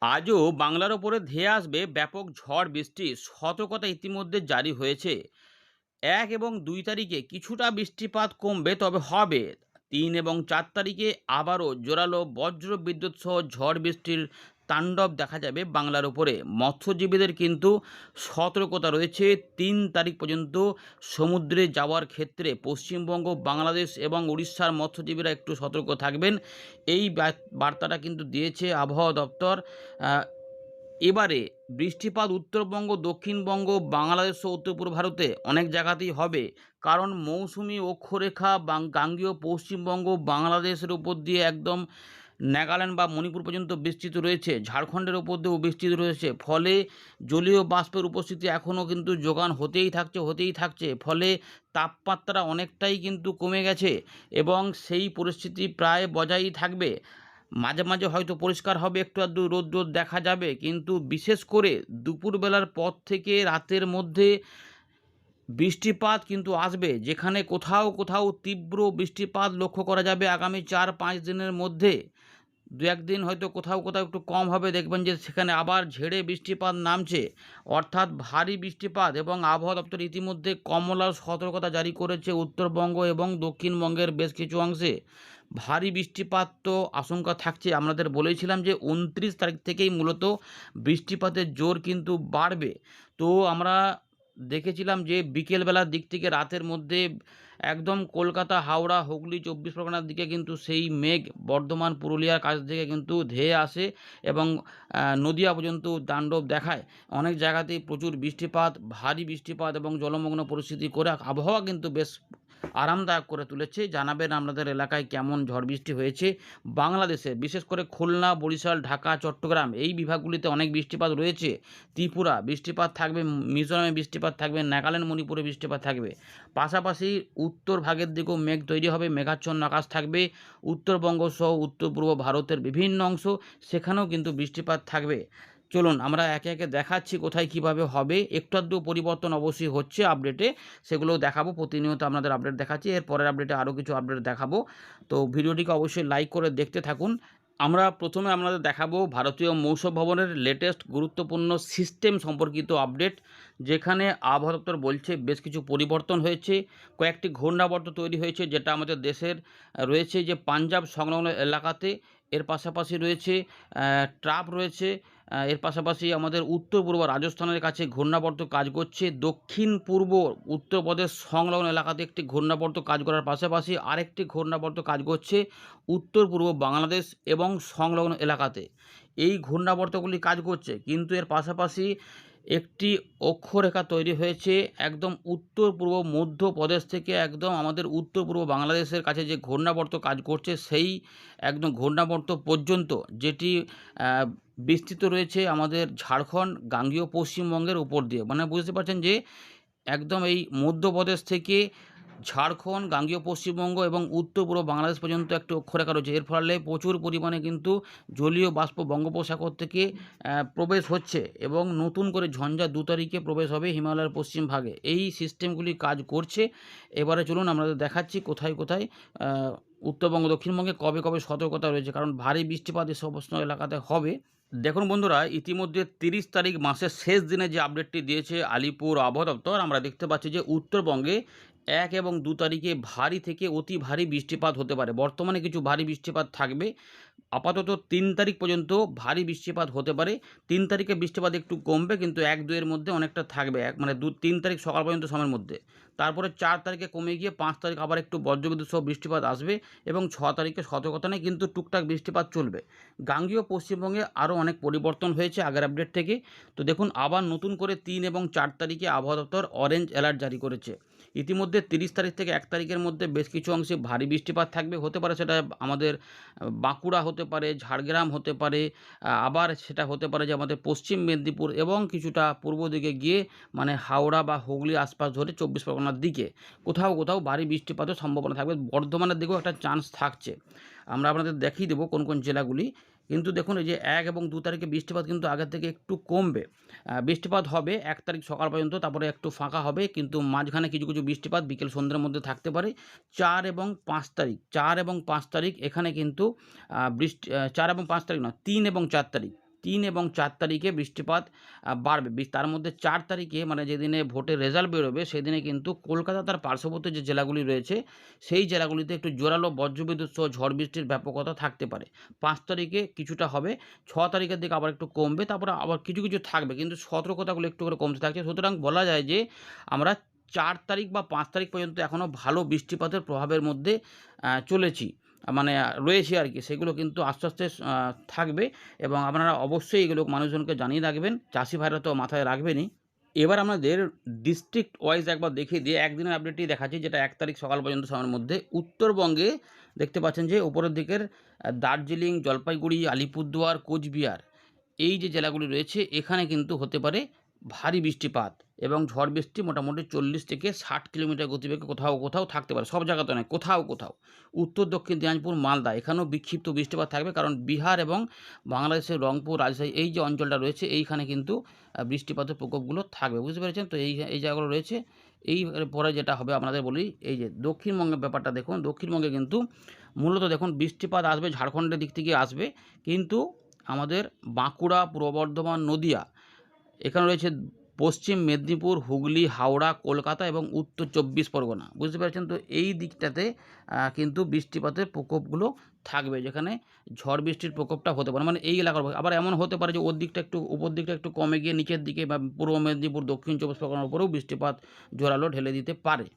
আজও বাংলার ওপরে ধেয়ে আসবে ব্যাপক ঝড় বৃষ্টি, সতর্কতা ইতিমধ্যে জারি হয়েছে। 1 এবং 2 তারিখে কিছুটা বৃষ্টিপাত কমবে, তবে হবে। 3 এবং 4 তারিখে আবারও জোরালো বজ্র বিদ্যুৎ সহ ঝড় বৃষ্টির তাণ্ডব দেখা যাবে বাংলার উপরে। মৎস্যজীবীদের কিন্তু সতর্কতা রয়েছে 3 তারিখ পর্যন্ত সমুদ্রে যাওয়ার ক্ষেত্রে। পশ্চিমবঙ্গ, বাংলাদেশ এবং উড়িষ্যার মৎস্যজীবীরা একটু সতর্ক থাকবেন, এই বার্তাটা কিন্তু দিয়েছে আবহাওয়া দপ্তর। এবারে বৃষ্টিপাত উত্তরবঙ্গ, দক্ষিণবঙ্গ, বাংলাদেশ ও উত্তর পূর্ব ভারতে অনেক জায়গাতেই হবে, কারণ মৌসুমি অক্ষরেখা গাঙ্গেয় পশ্চিমবঙ্গ, বাংলাদেশের উপর দিয়ে একদম নাগাল্যান্ড বা মণিপুর পর্যন্ত বিস্তৃত রয়েছে। ঝাড়খণ্ডের উপর দিয়েও বিস্তৃত রয়েছে। ফলে জলীয় বাষ্পের উপস্থিতি এখনও কিন্তু যোগান হতেই থাকছে। ফলে তাপমাত্রা অনেকটাই কিন্তু কমে গেছে এবং সেই পরিস্থিতি প্রায় বজায়ই থাকবে। মাঝে মাঝে হয়তো পরিষ্কার হবে, একটু আধটু রোদ রোদ দেখা যাবে, কিন্তু বিশেষ করে দুপুরবেলার পর থেকে রাতের মধ্যে বৃষ্টিপাত কিন্তু আসবে, যেখানে কোথাও কোথাও তীব্র বৃষ্টিপাত লক্ষ্য করা যাবে আগামী 4-5 দিনের মধ্যে। 2-1 দিন হয়তো কোথাও কোথাও একটু কম হবে, দেখবেন যে সেখানে আবার ঝেড়ে বৃষ্টিপাত নামছে, অর্থাৎ ভারী বৃষ্টিপাত। এবং আবহাওয়া দপ্তর ইতিমধ্যে কমলা সতর্কতা জারি করেছে উত্তরবঙ্গ এবং দক্ষিণবঙ্গের বেশ কিছু অংশে। ভারী বৃষ্টিপাত তো আশঙ্কা থাকছে, আমাদের বলেছিলাম যে 29 তারিখ থেকেই মূলত বৃষ্টিপাতের জোর কিন্তু বাড়বে। তো আমরা দেখেছিলাম যে বিকেলবেলার দিক থেকে রাতের মধ্যে একদম কলকাতা, হাওড়া, হুগলি, 24 পরগনার দিকে কিন্তু সেই মেঘ বর্ধমান, পুরুলিয়ার কাছ থেকে কিন্তু ধেয়ে আসে এবং নদিয়া পর্যন্ত তাণ্ডব দেখায়। অনেক জায়গাতেই প্রচুর বৃষ্টিপাত, ভারী বৃষ্টিপাত এবং জলমগ্ন পরিস্থিতি করে আবহাওয়া কিন্তু বেশ আরামদায়ক করে তুলেছে। জানাবেন আপনাদের এলাকায় কেমন ঝড় বৃষ্টি হয়েছে। বাংলাদেশে বিশেষ করে খুলনা, বরিশাল, ঢাকা, চট্টগ্রাম এই বিভাগগুলিতে অনেক বৃষ্টিপাত রয়েছে। ত্রিপুরা বৃষ্টিপাত থাকবে, মিজোরামে বৃষ্টিপাত থাকবে, নাগাল্যান্ড, মণিপুরে বৃষ্টিপাত থাকবে। পাশাপাশি উত্তর ভাগের দিকেও মেঘ তৈরি হবে, মেঘাচ্ছন্ন আকাশ থাকবে। উত্তরবঙ্গ সহ উত্তর পূর্ব ভারতের বিভিন্ন অংশ, সেখানেও কিন্তু বৃষ্টিপাত থাকবে। চলুন আমরা একে একে দেখাচ্ছি কোথায় কিভাবে হবে। একটু আধটু পরিবর্তন অবশ্যই হচ্ছে আপডেটে, সেগুলোও দেখাবো। প্রতিনিয়ত আপনাদের আপডেট দেখাচ্ছি, এর পরের আপডেটে আরও কিছু আপডেট দেখাবো। তো ভিডিওটিকে অবশ্যই লাইক করে দেখতে থাকুন। আমরা প্রথমে আপনাদের দেখাবো ভারতীয় মৌসুম ভবনের লেটেস্ট গুরুত্বপূর্ণ সিস্টেম সম্পর্কিত আপডেট, যেখানে আবহাওয়া দপ্তর বলছে বেশ কিছু পরিবর্তন হয়েছে। কয়েকটি ঘূর্ণাবর্ত তৈরি হয়েছে, যেটা আমাদের দেশের রয়েছে যে পাঞ্জাব সংলগ্ন এলাকাতে। এর পাশাপাশি রয়েছে ট্রাপ রয়েছে। এর পাশাপাশি আমাদের উত্তর পূর্ব রাজস্থানের কাছে ঘূর্ণাবর্ত কাজ করছে। দক্ষিণ পূর্ব উত্তরপ্রদেশ সংলগ্ন এলাকাতে একটি ঘূর্ণাবর্ত কাজ করার পাশাপাশি আরেকটি ঘূর্ণাবর্ত কাজ করছে উত্তর পূর্ব বাংলাদেশ এবং সংলগ্ন এলাকাতে। এই ঘূর্ণাবর্তগুলি কাজ করছে, কিন্তু এর পাশাপাশি একটি অক্ষরেখা তৈরি হয়েছে একদম উত্তর পূর্ব মধ্যপ্রদেশ থেকে একদম আমাদের উত্তর পূর্ব বাংলাদেশের কাছে যে ঘূর্ণাবর্ত কাজ করছে, সেই একদম ঘূর্ণাবর্ত পর্যন্ত, যেটি বিস্তৃত রয়েছে আমাদের ঝাড়খণ্ড, গাঙ্গেয় পশ্চিমবঙ্গের উপর দিয়ে। মানে বুঝতে পারছেন যে একদম এই মধ্যপ্রদেশ থেকে ঝাড়খণ্ড, গাঙ্গেয় পশ্চিমবঙ্গ এবং উত্তর পূর্ব বাংলাদেশ পর্যন্ত একটি অক্ষরেখা রয়েছে। এর ফলে প্রচুর পরিমাণে কিন্তু জলীয় বাষ্প বঙ্গোপসাগর থেকে প্রবেশ হচ্ছে এবং নতুন করে ঝঞ্ঝা 2 তারিখে প্রবেশ হবে হিমালয়ের পশ্চিম ভাগে। এই সিস্টেমগুলি কাজ করছে। এবারে চলুন আপনাদের দেখাচ্ছি কোথায় কোথায় উত্তরবঙ্গ, দক্ষিণবঙ্গে কবে কবে সতর্কতা রয়েছে, কারণ ভারী বৃষ্টিপাত এই সমস্ত এলাকাতে হবে। দেখুন বন্ধুরা, ইতিমধ্যে 30 তারিখ মাসের শেষ দিনে যে আপডেটটি দিয়েছে আলিপুর আবহাওয়া দপ্তর, আমরা দেখতে পাচ্ছি যে উত্তরবঙ্গে 1 এবং 2 তারিখে ভারী থেকে অতি ভারী বৃষ্টিপাত হতে পারে। বর্তমানে কিছু ভারী বৃষ্টিপাত থাকবে। আপাতত 3 তারিখ পর্যন্ত ভারী বৃষ্টিপাত হতে পারে। 3 তারিখে বৃষ্টিপাত একটু কমবে, কিন্তু 1-2 এর মধ্যে অনেকটা থাকবে, মানে 3 তারিখ সকাল পর্যন্ত সময়ের মধ্যে। তারপরে 4 তারিখে কমে গিয়ে 5 তারিখ আবার একটু বজ্রবিদ্যুৎ সহ বৃষ্টিপাত আসবে এবং 6 তারিখে সতর্কতা নেই, কিন্তু টুকটাক বৃষ্টিপাত চলবে। গাঙ্গেয় পশ্চিমবঙ্গে আরও অনেক পরিবর্তন হয়েছে আগের আপডেট থেকে। তো দেখুন, আবার নতুন করে 3 এবং 4 তারিখে আবহাওয়া দপ্তর অরেঞ্জ অ্যালার্ট জারি করেছে। ইতিমধ্যে 30 তারিখ থেকে 1 তারিখের মধ্যে বেশ কিছু অংশে ভারী বৃষ্টিপাত থাকবে, হতে পারে সেটা আমাদের বাঁকুড়া হতে পারে, ঝাড়গ্রাম হতে পারে, আবার সেটা হতে পারে যে আমাদের পশ্চিম মেদিনীপুর এবং কিছুটা পূর্ব দিকে গিয়ে মানে হাওড়া বা হুগলি আশপাশ ধরে 24 পরগনার দিকে কোথাও কোথাও ভারী বৃষ্টিপাতের সম্ভাবনা থাকবে। বর্ধমানের দিকেও একটা চান্স থাকছে। আমরা আপনাদের দেখিয়ে দেবো কোন কোন জেলাগুলি। কিন্তু দেখুন, এই যে 1 এবং 2 তারিখে বৃষ্টিপাত কিন্তু আগের থেকে একটু কমবে। বৃষ্টিপাত হবে 1 তারিখ সকাল পর্যন্ত, তারপরে একটু ফাঁকা হবে, কিন্তু মাঝখানে কিছু কিছু বৃষ্টিপাত বিকেল সন্ধ্যের মধ্যে থাকতে পারে। 4 এবং 5 তারিখ এখানে কিন্তু 4 এবং 5 তারিখ নয়, 3 এবং 4 তারিখ 3 এবং 4 তারিখে বৃষ্টিপাত বাড়বে। তার মধ্যে 4 তারিখে মানে যেদিনে ভোটের রেজাল্ট বেরোবে সেদিনে কিন্তু কলকাতা তার পার্শ্ববর্তী যে জেলাগুলি রয়েছে সেই জেলাগুলিতে একটু জোরালো বজ্রবিদ্যুৎ সহ ঝড় বৃষ্টির ব্যাপকতা থাকতে পারে। 5 তারিখে কিছুটা হবে, 6 তারিখের দিকে আবার একটু কমবে, তারপরে আবার কিছু, কিছু থাকবে কিন্তু সতর্কতাগুলো একটু করে কমতে থাকছে। সুতরাং বলা যায় যে আমরা 4 তারিখ বা 5 তারিখ পর্যন্ত এখনও ভালো বৃষ্টিপাতের প্রভাবের মধ্যে চলেছি। মানে রয়েছে আরকি। সেগুলো কিন্তু আস্তে, আস্তে থাকবে এবং আপনারা অবশ্যই এগুলো মানুষজনকে জানিয়ে রাখবেন। চাষি ভাইরা তো মাথায় রাখবেনই। এবার আমাদের ডিস্ট্রিক্ট ওয়াইজ একবার দেখিয়ে দিয়ে একদিনের আপডেটটি দেখাচ্ছি, যেটা 1 তারিখ সকাল পর্যন্ত সময়ের মধ্যে। উত্তরবঙ্গে দেখতে পাচ্ছেন যে উপরের দিকের দার্জিলিং, জলপাইগুড়ি, আলিপুরদুয়ার, কোচবিহার এই যে জেলাগুলি রয়েছে এখানে কিন্তু হতে পারে ভারী বৃষ্টিপাত এবং ঝড় বৃষ্টি মোটামুটি 40 থেকে 60 কিলোমিটার গতিবেগে কোথাও, কোথাও থাকতে পারে। সব জায়গাতে নয়, কোথাও, কোথাও। উত্তর দক্ষিণ দিনাজপুর, মালদা এখানেও বিক্ষিপ্ত বৃষ্টিপাত থাকবে, কারণ বিহার এবং বাংলাদেশের রংপুর, রাজশাহী এই যে অঞ্চলটা রয়েছে এইখানে কিন্তু বৃষ্টিপাতের প্রকোপগুলো থাকবে। বুঝতে পেরেছেন? তো এই জায়গাগুলো রয়েছে। এই পরে যেটা হবে আপনাদের বলি, এই যে দক্ষিণবঙ্গের ব্যাপারটা দেখুন। দক্ষিণবঙ্গে কিন্তু মূলত দেখুন বৃষ্টিপাত আসবে ঝাড়খণ্ডের দিক থেকে আসবে, কিন্তু আমাদের বাঁকুড়া, পূর্ব বর্ধমান, নদিয়া এখানে রয়েছে পশ্চিম মেদিনীপুর, হুগলি, হাওড়া, কলকাতা এবং উত্তর 24 পরগনা। বুঝতে পেরেছেন? তো এই দিকটাতে কিন্তু বৃষ্টিপাতের প্রকোপগুলো থাকবে, যেখানে ঝড় বৃষ্টির প্রকোপটা হতে পারে। মানে এই এলাকার আবার এমন হতে পারে যে ওর দিকটা একটু উপর দিকটা একটু কমে গিয়ে নিচের দিকে বা পূর্ব মেদিনীপুর, দক্ষিণ 24 পরগনার উপরেও বৃষ্টিপাত জোরালো ঢেলে দিতে পারে।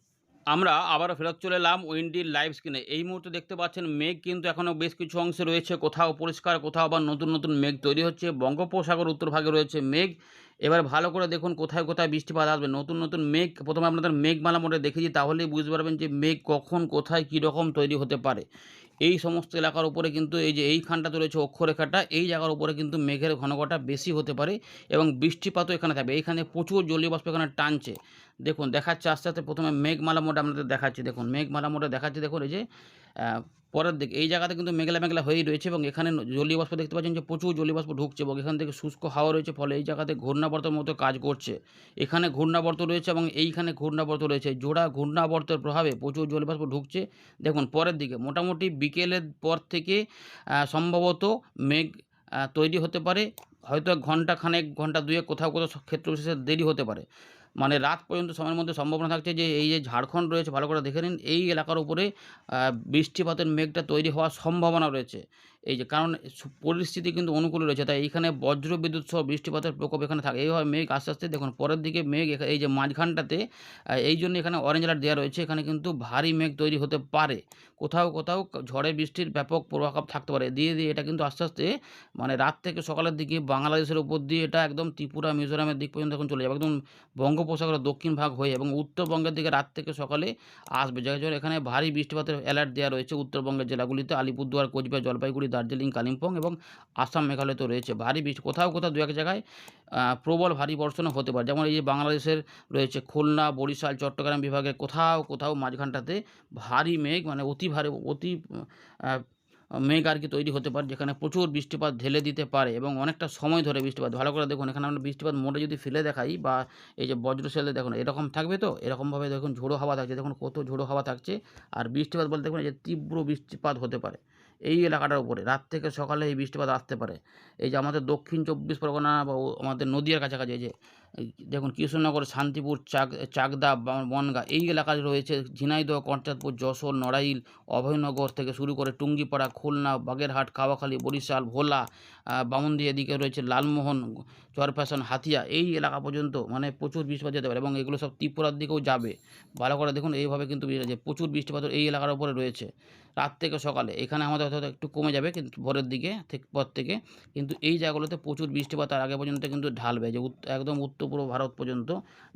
আমরা আবারও ফেরত চলে এলাম উইন্ডির লাইভ স্ক্রিনে। এই মুহূর্তে দেখতে পাচ্ছেন মেঘ কিন্তু এখনও বেশ কিছু অংশে রয়েছে, কোথাও পরিষ্কার, কোথাও আবার নতুন নতুন মেঘ তৈরি হচ্ছে। বঙ্গোপসাগর উত্তরভাগে রয়েছে মেঘ। এবার ভালো করে দেখুন কোথায় কোথায় বৃষ্টিপাত আসবে। নতুন নতুন মেঘ প্রথমে আপনাদের মেঘমালা মোডে দেখিয়ে দিই, তাহলেই বুঝতে পারবেন যে মেঘ কখন কোথায় কীরকম তৈরি হতে পারে। এই সমস্ত এলাকার উপরে কিন্তু এই যে এইখানটাতে রয়েছে অক্ষরেখাটা, এই জায়গার উপরে কিন্তু মেঘের ঘনঘটা বেশি হতে পারে এবং বৃষ্টিপাতও এখানে থাকবে। এইখানে প্রচুর জলীয় বাষ্প এখানে টানছে। দেখুন দেখাচ্ছে আস্তে, আস্তে প্রথমে মেঘমালা মোডে আপনাদের দেখাচ্ছি। দেখুন মেঘমালা মোডে দেখাচ্ছি, দেখুন এই যে পরের দিকে এই জায়গাতে কিন্তু মেঘলা, মেঘলা হয়েই রয়েছে এবং এখানে জলীয় বাষ্প দেখতে পাচ্ছেন যে প্রচুর জলীয় বাষ্প ঢুকছে এবং এখান থেকে শুষ্ক হাওয়া রয়েছে, ফলে এই জায়গাতে ঘূর্ণাবর্তের মতো কাজ করছে। এখানে ঘূর্ণাবর্ত রয়েছে এবং এইখানে ঘূর্ণাবর্ত রয়েছে। জোড়া ঘূর্ণাবর্তের প্রভাবে প্রচুর জলীয় বাষ্প ঢুকছে। দেখুন পরের দিকে মোটামুটি বিকেলের পর থেকে সম্ভবত মেঘ তৈরি হতে পারে। হয়তো ঘন্টা খানেক, ঘন্টা দুয়েক কোথাও, কোথাও ক্ষেত্র বিশেষে দেরি হতে পারে। মানে রাত পর্যন্ত সময়ের মধ্যে সম্ভাবনা থাকছে যে এই যে ঝাড়খণ্ড রয়েছে ভালো করে দেখে নিন, এই এলাকার উপরে বৃষ্টিপাতের মেঘটা তৈরি হওয়ার সম্ভাবনা রয়েছে। এই যে কারণ পরিস্থিতি কিন্তু অনুকূল রয়েছে, তাই এইখানে বজ্র বিদ্যুৎ সহ বৃষ্টিপাতের প্রকোপ এখানে থাকে। এইভাবে মেঘ আস্তে, আস্তে দেখুন পরের দিকে মেঘ এই যে মাঝখানটাতে এই জন্য এখানে অরেঞ্জ অ্যালার্ট দেওয়া রয়েছে। এখানে কিন্তু ভারী মেঘ তৈরি হতে পারে। কোথাও, কোথাও ঝড়ে বৃষ্টির ব্যাপক প্রভাব থাকতে পারে। দিয়ে এটা কিন্তু আস্তে, আস্তে মানে রাত থেকে সকালের দিকে বাংলাদেশের উপর দিয়ে এটা একদম ত্রিপুরা, মিজোরামের দিক পর্যন্ত এখন চলে যাবে। একদম বঙ্গোপসাগরের দক্ষিণ ভাগ হয়ে এবং উত্তরবঙ্গের দিকে রাত থেকে সকালে আসবে। যার জন্য এখানে ভারী বৃষ্টিপাতের অ্যালার্ট দেওয়া রয়েছে উত্তরবঙ্গের জেলাগুলিতে। আলিপুরদুয়ার, কোচবিহার, জলপাইগুড়ি, দার্জিলিং, কালিম্পং এবং আসাম, মেঘালয়তেও রয়েছে ভারী বৃষ্টি। কোথাও, কোথাও দু এক জায়গায় প্রবল ভারী বর্ষণও হতে পারে। যেমন এই যে বাংলাদেশের রয়েছে খুলনা, বরিশাল, চট্টগ্রাম বিভাগের কোথাও, কোথাও মাঝখানটাতে ভারী মেঘ মানে অতি ভারী, অতি মেঘ আর কি তৈরি হতে পারে, যেখানে প্রচুর বৃষ্টিপাত ঢেলে দিতে পারে এবং অনেকটা সময় ধরে বৃষ্টিপাত। ভালো করে দেখুন এখানে আমরা বৃষ্টিপাত মোডে যদি ফেলে দেখাই বা এই যে বজ্র সেলে দেখুন এরকম থাকবে, তো এরকমভাবে দেখুন ঝোড়ো হাওয়া থাকছে, দেখুন কত ঝোড়ো হাওয়া থাকছে। আর বৃষ্টিপাত বলতে দেখুন যে তীব্র বৃষ্টিপাত হতে পারে এই এলাকাটার উপরে। রাত থেকে সকালে এই বৃষ্টিপাত আসতে পারে। এই যে আমাদের দক্ষিণ 24 পরগনা বা আমাদের নদীয়ার কাছাকাছি এই যে দেখুন কৃষ্ণনগর, শান্তিপুর, চাকদা, বনগাঁ এই এলাকায় রয়েছে, ঝিনাইদহ, কর্তারপুর, যশোর, নড়াইল, অভয়নগর থেকে শুরু করে টুঙ্গিপাড়া, খুলনা, বাগেরহাট, কাওয়াখালী, বরিশাল, ভোলা, বামুনদিয়া এদিকে রয়েছে লালমোহন, চরফ্যাশন, হাতিয়া এই এলাকা পর্যন্ত মানে প্রচুর বৃষ্টিপাত যেতে পারে এবং এগুলো সব ত্রিপুরার দিকেও যাবে। ভালো করে দেখুন এইভাবে কিন্তু যে প্রচুর বৃষ্টিপাত এই এলাকার উপরে রয়েছে রাত থেকে সকালে। এখানে আমাদের হয়তো একটু কমে যাবে কিন্তু ভোরের দিকে পর থেকে, কিন্তু এই জায়গাগুলোতে প্রচুর বৃষ্টিপাত তার আগে পর্যন্ত কিন্তু ঢালবে, যে একদম উত্তর পূর্ব ভারত পর্যন্ত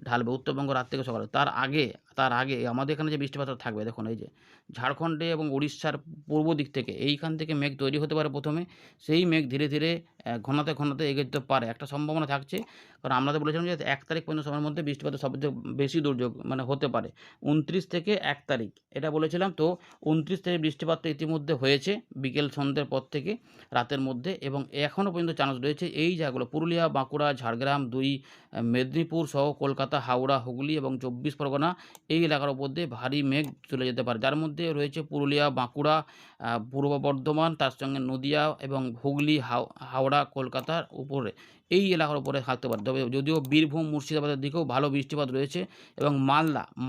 ঢালবে, উত্তরবঙ্গ রাত থেকে সকালে। তার আগে আমাদের এখানে যে বৃষ্টিপাতটা থাকবে দেখুন এই যে ঝাড়খণ্ডে এবং উড়িষ্যার পূর্ব দিক থেকে এইখান থেকে মেঘ তৈরি হতে পারে প্রথমে। সেই মেঘ ধীরে ধীরে ঘনাতে ঘনাতে এগোতে পারে, একটা সম্ভাবনা থাকছে। কারণ আমরা তো বলেছিলাম যে 1 তারিখ পর্যন্ত সময়ের মধ্যে বৃষ্টিপাতের সবচেয়ে বেশি দুর্যোগ মানে হতে পারে 29 থেকে 1 তারিখ এটা বলেছিলাম। তো 29 তারিখ বৃষ্টিপাতটা ইতিমধ্যে হয়েছে বিকেল সন্ধ্যের পর থেকে রাতের মধ্যে, এবং এখনও পর্যন্ত চান্স রয়েছে এই জায়গাগুলো পুরুলিয়া, বাঁকুড়া, ঝাড়গ্রাম, 2 মেদিনীপুর সহ কলকাতা, হাওড়া, হুগলি এবং 24 পরগনা এই এলাকার উপর দিয়ে ভারী মেঘ চলে যেতে পারে, যার মধ্যে রয়েছে পুরুলিয়া, বাঁকুড়া, পূর্ব বর্ধমান, তার সঙ্গে নদিয়া এবং হুগলি, হাওড়া হাওড়া, কলকাতার উপরে এই এলাকার উপরে থাকতে পারে। তবে যদিও বীরভূম, মুর্শিদাবাদের দিকেও ভালো বৃষ্টিপাত রয়েছে এবং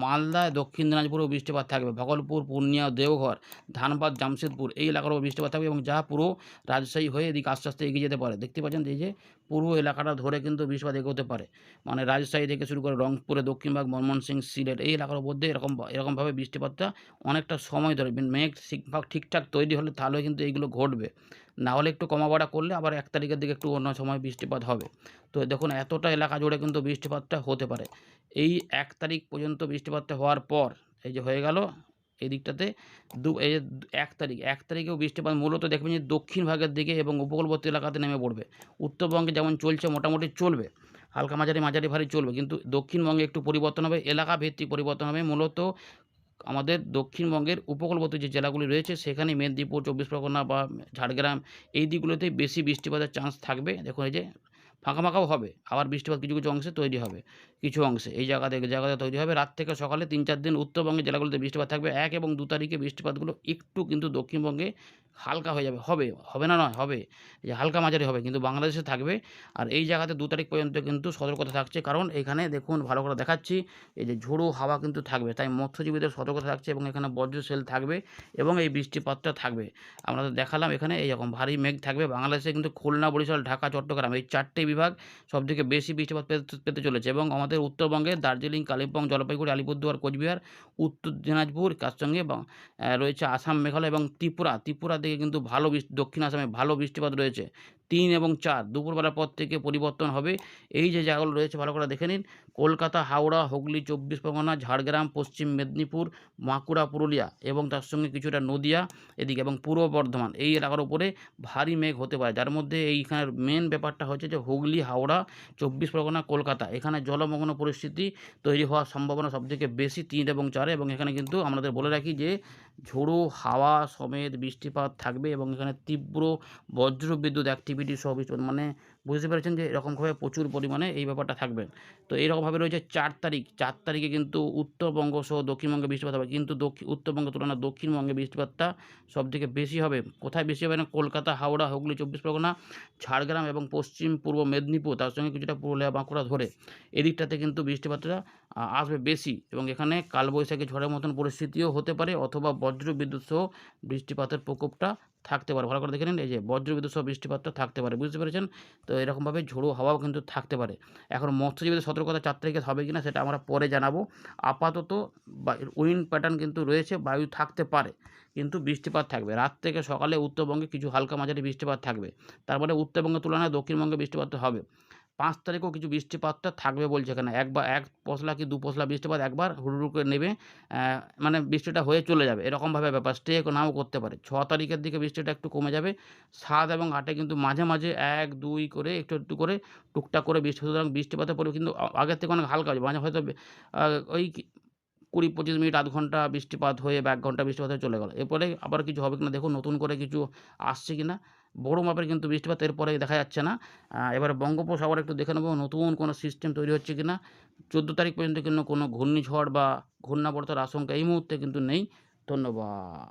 মালদায় দক্ষিণ দিনাজপুরেও বৃষ্টিপাত থাকবে। ভাগলপুর, পূর্ণিয়া, দেওঘর, ধানবাদ, জামশেদপুর এই এলাকারও বৃষ্টিপাত থাকবে এবং যা পুরো রাজশাহী হয়ে এদিকে আস্তে আস্তে এগিয়ে যেতে পারে। দেখতে পাচ্ছেন এই যে পুরো এলাকাটা ধরে কিন্তু বৃষ্টিপাত এগোতে পারে। মানে রাজশাহী থেকে শুরু করে রংপুরে দক্ষিণভাগ, ময়মনসিংহ, সিলেট এই এলাকার মধ্যে এরকমভাবে বৃষ্টিপাতটা অনেকটা সময় ধরে মেঘ ঠিকঠাক তৈরি হলে তাহলে কিন্তু এইগুলো ঘটবে। না হলে একটু কমাবাড়া করলে আবার 1 তারিখের দিকে একটু অন্য সময় বৃষ্টিপাত হবে। তো দেখুন এতটা এলাকা জুড়ে কিন্তু বৃষ্টিপাতটা হতে পারে। এই 1 তারিখ পর্যন্ত বৃষ্টিপাতটা হওয়ার পর এই যে হয়ে গেল এই দিকটাতে এই যে 1 তারিখেও বৃষ্টিপাত মূলত দেখবেন যে দক্ষিণ ভাগের দিকে এবং উপকূলবর্তী এলাকাতে নেমে পড়বে। উত্তরবঙ্গে যেমন চলছে মোটামুটি চলবে, হালকা মাঝারি ভারী চলবে, কিন্তু দক্ষিণবঙ্গে একটু পরিবর্তন হবে, এলাকা ভিত্তিক পরিবর্তন হবে। মূলত আমাদের দক্ষিণবঙ্গের উপকূলবর্তী যে জেলাগুলি রয়েছে সেখানে মেদিনীপুর, 24 পরগনা বা ঝাড়গ্রাম এই দিকগুলোতেই বেশি বৃষ্টিপাতের চান্স থাকবে। দেখুন এই যে ফাঁকাও হবে, আবার বৃষ্টিপাত কিছু অংশে তৈরি হবে, কিছু অংশে এই জায়গাতে তৈরি হবে। রাত থেকে সকালে 3-4 দিন উত্তরবঙ্গের জেলাগুলোতে বৃষ্টিপাত থাকবে। 1 এবং 2 তারিখে বৃষ্টিপাতগুলো একটু কিন্তু দক্ষিণবঙ্গে হালকা হয়ে যাবে, হবে না নয়, হবে, যে হালকা মাঝারি হবে, কিন্তু বাংলাদেশে থাকবে। আর এই জায়গাতে 2 তারিখ পর্যন্ত কিন্তু সতর্কতা থাকছে, কারণ এখানে দেখুন ভালো করে দেখাচ্ছি এই যে ঝোড়ো হাওয়া কিন্তু থাকবে, তাই মৎস্যজীবীদের সতর্কতা থাকছে এবং এখানে বজ্র সেল থাকবে এবং এই বৃষ্টিপাতটা থাকবে। আপনাদের দেখালাম এখানে এইরকম ভারী মেঘ থাকবে। বাংলাদেশে কিন্তু খুলনা, বরিশাল, ঢাকা, চট্টগ্রাম এই 4টে বিভাগ সবথেকে বেশি বৃষ্টিপাত পেতে চলেছে এবং আমাদের উত্তরবঙ্গে দার্জিলিং, কালিম্পং, জলপাইগুড়ি, আলিপুরদুয়ার, কোচবিহার, উত্তর দিনাজপুর, তার সঙ্গে রয়েছে আসাম, মেঘালয় এবং ত্রিপুরা দিকে কিন্তু দক্ষিণ আসামে ভালো বৃষ্টিপাত রয়েছে। 3 এবং 4 দুপুরবেলার পর থেকে পরিবর্তন হবে। এই যে জায়গাগুলো রয়েছে ভালো করে দেখে নিন। কলকাতা, হাওড়া, হুগলি, 24 পরগনা, ঝাড়গ্রাম, পশ্চিম মেদিনীপুর, বাঁকুড়া, পুরুলিয়া এবং তার সঙ্গে কিছুটা নদিয়া এদিকে এবং পূর্ব বর্ধমান এই এলাকার উপরে ভারী মেঘ হতে পারে। যার মধ্যে এইখানের মেন ব্যাপারটা হচ্ছে যে হুগলি, হাওড়া, 24 পরগনা, কলকাতা এখানে জলমগ্ন পরিস্থিতি তৈরি হওয়ার সম্ভাবনা সবথেকে বেশি 3 এবং 4 এবং এখানে কিন্তু আমাদের বলে রাখি যে ঝোড়ো হাওয়া সমেত বৃষ্টিপাত থাকবে এবং এখানে তীব্র বজ্রবিদ্যুৎ অ্যাক্টিভিটি সহ বৃষ্টিপাত, মানে বুঝতে পেরেছেন যে এরকমভাবে প্রচুর পরিমাণে এই ব্যাপারটা থাকবে। তো এইরকমভাবে রয়েছে 4 তারিখে কিন্তু উত্তরবঙ্গ সহ দক্ষিণবঙ্গে বৃষ্টিপাত হবে, কিন্তু উত্তরবঙ্গের তুলনায় দক্ষিণবঙ্গে বৃষ্টিপাতটা সবথেকে বেশি হবে। কোথায় বেশি হবে না, কলকাতা, হাওড়া, হুগলি, 24 পরগনা, ঝাড়গ্রাম এবং পশ্চিম পূর্ব মেদিনীপুর তার সঙ্গে কিছুটা পুরুলিয়া, বাঁকুড়া ধরে এদিকটাতে কিন্তু বৃষ্টিপাতটা আসবে বেশি এবং এখানে কালবৈশাখী ঝড়ের মতন পরিস্থিতিও হতে পারে অথবা বজ্রবিদ্যুৎ সহ বৃষ্টিপাতের প্রকোপটা থাকতে পারে। ভালো করে দেখে নিন এই যে বজ্রবিদ্যুৎ সহ বৃষ্টিপাতটা থাকতে পারে, বুঝতে পেরেছেন? তো এরকমভাবে ঝোড়ো হাওয়াও কিন্তু থাকতে পারে। এখন মৎস্যজীবীদের সতর্কতা 4 তারিখে হবে কিনা সেটা আমরা পরে জানাবো। আপাতত উইন্ড প্যাটার্ন কিন্তু রয়েছে, বায়ু থাকতে পারে কিন্তু বৃষ্টিপাত থাকবে। রাত থেকে সকালে উত্তরবঙ্গে কিছু হালকা মাঝারি বৃষ্টিপাত থাকবে। তারপরে উত্তরবঙ্গের তুলনায় দক্ষিণবঙ্গে বৃষ্টিপাতটা হবে। 5 তারিখেও কিছু বৃষ্টিপাতটা থাকবে বলছে এখানে। এক পশলা কি 2 পশলা বৃষ্টিপাত একবার হুড়ুহুড় করে নেবে, মানে বৃষ্টিটা হয়ে চলে যাবে, এরকমভাবে ব্যাপার। স্টে নাও করতে পারে। 6 তারিখের দিকে বৃষ্টিটা একটু কমে যাবে। 7 এবং 8 এ কিন্তু মাঝে 1, 2 করে একটু করে টুকটাক করে বৃষ্টি, সুতরাং বৃষ্টিপাতের পরিমাণ কিন্তু আগের থেকে অনেক হালকা হবে। মাঝে হয়তো ওই 20-25 মিনিট, আধ ঘন্টা বৃষ্টিপাত হয়ে বা 1 ঘন্টা বৃষ্টিপাত হয়ে চলে গেল। এরপরে আবার কিছু হবে কিনা দেখুন, নতুন করে কিছু আসছে কিনা। বড় মাপের কিন্তু বৃষ্টিপাত এরপরে দেখা যাচ্ছে না। এবারে বঙ্গোপসাগরে একটু দেখে নেব নতুন কোনো সিস্টেম তৈরি হচ্ছে কিনা। 14 তারিখ পর্যন্ত কিন্তু কোনো ঘূর্ণিঝড় বা ঘূর্ণাবর্তের আশঙ্কা এই মুহূর্তে কিন্তু নেই। ধন্যবাদ।